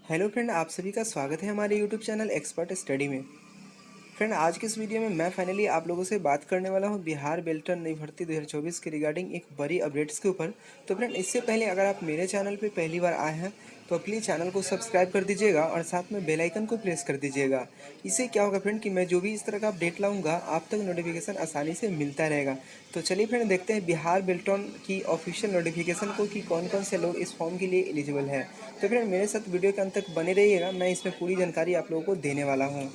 Hello friend, आप सभी का स्वागत है हमारे यूट्यूब चैनल एक्सपर्ट स्टडी में। फ्रेंड, आज के इस वीडियो में मैं फाइनली आप लोगों से बात करने वाला हूं बिहार बेल्टर नई भर्ती 2024 के रिगार्डिंग एक बड़ी अपडेट्स के ऊपर। तो फ्रेंड, इससे पहले अगर आप मेरे चैनल पे पहली बार आए हैं तो प्लीज़ चैनल को सब्सक्राइब कर दीजिएगा और साथ में बेल आइकन को प्रेस कर दीजिएगा। इससे क्या होगा फ्रेंड कि मैं जो भी इस तरह का अपडेट लाऊंगा आप तक नोटिफिकेशन आसानी से मिलता रहेगा। तो चलिए फ्रेंड, देखते हैं बिहार बेल्टॉन की ऑफिशियल नोटिफिकेशन को कि कौन कौन से लोग इस फॉर्म के लिए एलिजिबल है। तो फ्रेंड, मेरे साथ वीडियो के अंत तक बने रहिएगा, मैं इसमें पूरी जानकारी आप लोगों को देने वाला हूँ।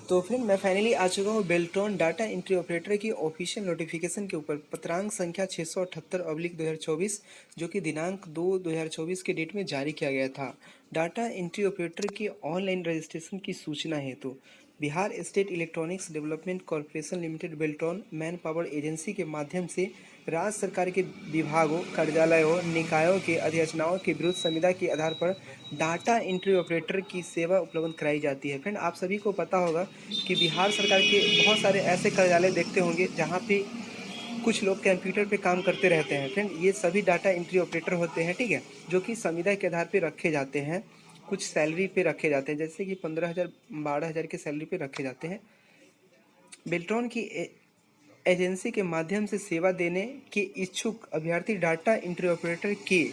तो फ्रेंड, मैं फाइनली आ चुका हूँ बेल्ट्रॉन डाटा एंट्री ऑपरेटर की ऑफिशियल नोटिफिकेशन के ऊपर। पत्रांक संख्या 678/2024, जो कि दिनांक 2/2024 के डेट में जारी किया गया था। डाटा एंट्री ऑपरेटर की ऑनलाइन रजिस्ट्रेशन की सूचना हेतु Bihar state electronics development corporation limited Beltron man power agency के माध्यम से राज्य सरकार के विभागों, कार्यालयों, निकायों के अधिसूचनाओं के विरुद्ध संविदा के आधार पर डाटा एंट्री ऑपरेटर की सेवा उपलब्ध कराई जाती है। फ्रेंड, आप सभी को पता होगा कि बिहार सरकार के बहुत सारे ऐसे कार्यालय देखते होंगे जहाँ पे कुछ लोग कंप्यूटर पे काम करते रहते हैं। फ्रेंड, ये सभी डाटा एंट्री ऑपरेटर होते हैं, ठीक है, जो कि संविदा के आधार पे रखे जाते हैं, कुछ सैलरी पे रखे जाते हैं, जैसे कि 15,000 12,000 के सैलरी पे रखे जाते हैं। बेल्ट्रॉन की एजेंसी के माध्यम से सेवा देने के इच्छुक अभ्यर्थी डाटा एंट्री ऑपरेटर के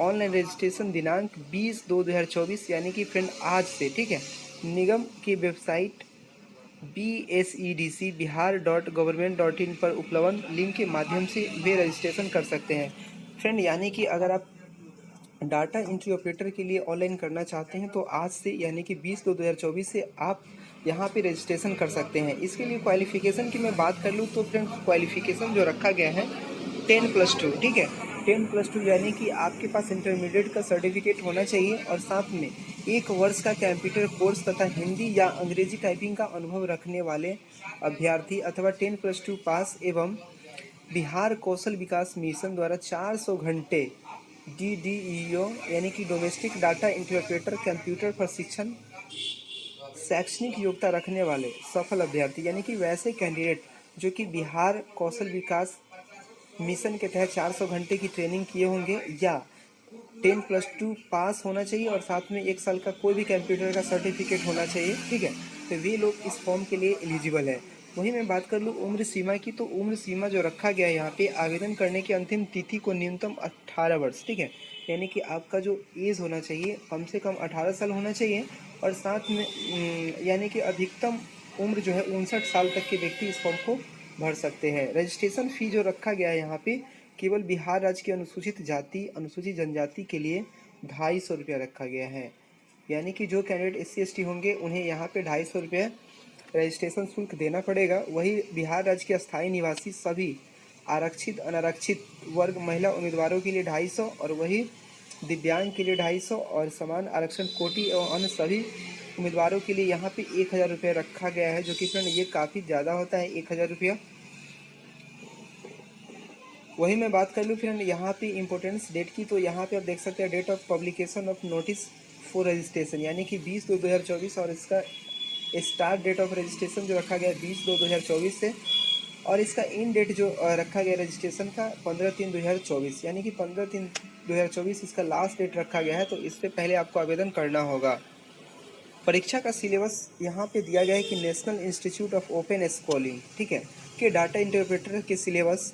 ऑनलाइन रजिस्ट्रेशन दिनांक 20/2/2024 यानी कि फ्रेंड आज से, ठीक है, निगम की वेबसाइट BSEDC bihar.government.in पर उपलब्ध लिंक के माध्यम से वे रजिस्ट्रेशन कर सकते हैं। फ्रेंड, यानी कि अगर आप डाटा एंट्री ऑपरेटर के लिए ऑनलाइन करना चाहते हैं तो आज से यानी कि 20/2/2024 से आप यहाँ पे रजिस्ट्रेशन कर सकते हैं। इसके लिए क्वालिफिकेशन की मैं बात कर लूँ तो फ्रेंड, क्वालिफिकेशन जो रखा गया है 10+2, ठीक है, 10+2 यानी कि आपके पास इंटरमीडिएट का सर्टिफिकेट होना चाहिए और साथ में 1 वर्ष का कंप्यूटर कोर्स तथा हिंदी या अंग्रेजी टाइपिंग का अनुभव रखने वाले अभ्यर्थी अथवा 10+2 पास एवं बिहार कौशल विकास मिशन द्वारा 400 घंटे DDEO यानी कि domestic data entry operator computer प्रशिक्षण शैक्षणिक योग्यता रखने वाले सफल अभ्यर्थी यानी कि वैसे कैंडिडेट जो कि बिहार कौशल विकास मिशन के तहत 400 घंटे की ट्रेनिंग किए होंगे या 10+2 पास होना चाहिए और साथ में 1 साल का कोई भी कंप्यूटर का सर्टिफिकेट होना चाहिए, ठीक है, तो वे लोग इस फॉर्म के लिए एलिजिबल है। वहीं मैं बात कर लूँ उम्र सीमा की, तो उम्र सीमा जो रखा गया है यहाँ पे आवेदन करने की अंतिम तिथि को न्यूनतम 18 वर्ष, ठीक है, यानी कि आपका जो एज होना चाहिए कम से कम 18 साल होना चाहिए और साथ में यानी कि अधिकतम उम्र जो है 59 साल तक के व्यक्ति इस फॉर्म को भर सकते हैं। रजिस्ट्रेशन फ़ी जो रखा गया है यहाँ पे केवल बिहार राज्य की अनुसूचित जाति अनुसूचित जनजाति के लिए 250 रुपया रखा गया है, यानी कि जो कैंडिडेट SC ST होंगे उन्हें यहाँ पे 250 रुपये रजिस्ट्रेशन शुल्क देना पड़ेगा। वही बिहार राज्य के अस्थायी निवासी सभी आरक्षित अनारक्षित वर्ग महिला उम्मीदवारों के लिए 250 और वही दिव्यांग के लिए 250 और समान आरक्षण कोटि एवं अन्य सभी उम्मीदवारों के लिए यहाँ पे 1,000 रुपये रखा गया है, जो कि फ्रेंड ये काफ़ी ज़्यादा होता है 1,000 रुपया। वही मैं बात कर लूँ फ्रेंड यहाँ पे इम्पोर्टेंस डेट की, तो यहाँ पे आप देख सकते हैं date of publication of notice for registration यानी कि 20/2/2024 और इसका स्टार्ट डेट ऑफ रजिस्ट्रेशन जो रखा गया है 20/2/2024 से और इसका इन डेट जो रखा गया रजिस्ट्रेशन का 15/3/2024 यानी कि 15/3/2024 इसका लास्ट डेट रखा गया है। तो इससे पहले आपको आवेदन करना होगा। परीक्षा का सिलेबस यहाँ पे दिया गया है कि national institute of open schooling, ठीक है, के डाटा इंटरप्रेटर के सिलेबस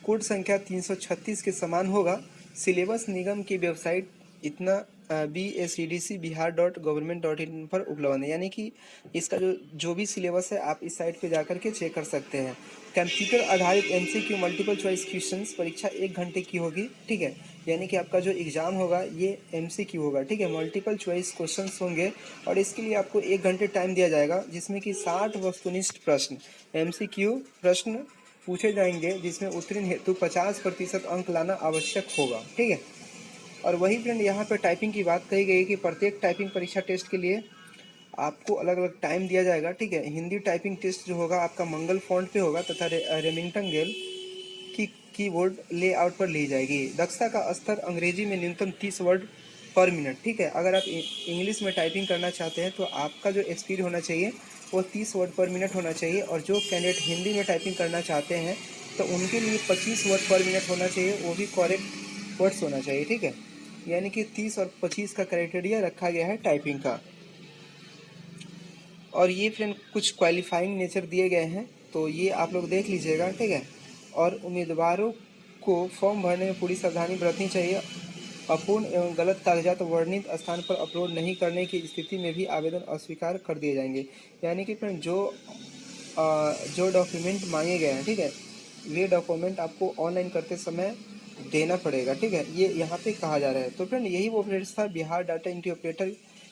कोड संख्या 336 के समान होगा। सिलेबस निगम की वेबसाइट इतना BSEDC bihar.government.in पर उपलब्ध है, यानी कि इसका जो भी सिलेबस है आप इस साइट पे जाकर के चेक कर सकते हैं। कंप्यूटर आधारित MCQ मल्टीपल चॉइस क्वेश्चंस परीक्षा 1 घंटे की होगी, ठीक है, यानी कि आपका जो एग्ज़ाम होगा ये MCQ होगा, ठीक है, मल्टीपल चॉइस क्वेश्चंस होंगे और इसके लिए आपको 1 घंटे टाइम दिया जाएगा, जिसमें कि 60 वस्तुनिष्ठ प्रश्न MCQ प्रश्न पूछे जाएंगे, जिसमें उत्तीर्ण हेतु 50% अंक लाना आवश्यक होगा, ठीक है। और वही फ्रेंड यहाँ पर टाइपिंग की बात कही गई कि प्रत्येक टाइपिंग परीक्षा टेस्ट के लिए आपको अलग अलग टाइम दिया जाएगा, ठीक है। हिंदी टाइपिंग टेस्ट जो होगा आपका मंगल फॉन्ट पे होगा तथा रेमिंगटन गेल की कीबोर्ड लेआउट पर ली जाएगी। दक्षता का स्तर अंग्रेजी में न्यूनतम 30 वर्ड पर मिनट, ठीक है। अगर आप इंग्लिश में टाइपिंग करना चाहते हैं तो आपका जो स्पीड होना चाहिए वो 30 वर्ड पर मिनट होना चाहिए और जो कैंडिडेट हिंदी में टाइपिंग करना चाहते हैं तो उनके लिए 25 वर्ड पर मिनट होना चाहिए, वो भी करेक्ट वर्ड्स होना चाहिए, ठीक है। यानी कि 30 और 25 का क्राइटेरिया रखा गया है टाइपिंग का। और ये फ्रेंड कुछ क्वालिफाइंग नेचर दिए गए हैं, तो ये आप लोग देख लीजिएगा, ठीक है। और उम्मीदवारों को फॉर्म भरने में पूरी सावधानी बरतनी चाहिए। अपूर्ण एवं गलत कागजात वर्णित स्थान पर अपलोड नहीं करने की स्थिति में भी आवेदन अस्वीकार कर दिए जाएंगे। यानी कि फ्रेंड जो डॉक्यूमेंट मांगे गए हैं, ठीक है, वे डॉक्यूमेंट आपको ऑनलाइन करते समय देना पड़ेगा, ठीक है, ये यहाँ पे कहा जा रहा है। तो फ्रेंड यही वो अपडेट्स था बिहार डाटा एंट्री ऑपरेटर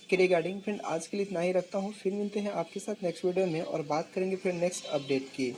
के रिगार्डिंग। फ्रेंड आज के लिए इतना ही रखता हूँ, फिर मिलते हैं आपके साथ नेक्स्ट वीडियो में और बात करेंगे फिर नेक्स्ट अपडेट की।